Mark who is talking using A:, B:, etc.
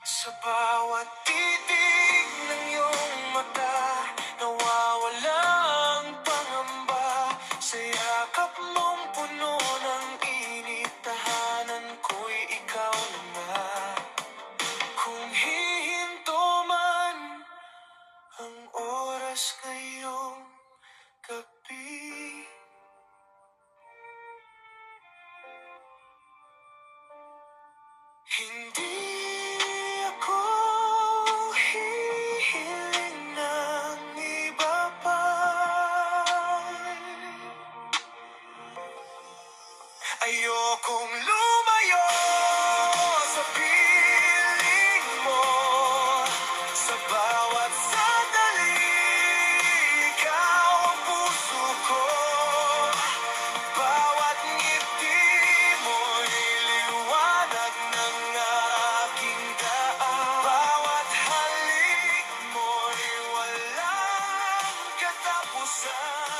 A: Sa bawat titig ng iyong mata, nawawalang pangamba. Sa yakap mong puno ng init, tahanan ko'y ikaw na. Kung hihinto man ang oras ngayong gabi, hindi ako hihiling ng iba pa. Ayokong lumayo sa piling mo. Sa bawat sandali, ikaw ang puso ko. Bawat ngiti mo'y liwanag ng aking daan. Bawat halik mo'y walang katapusan.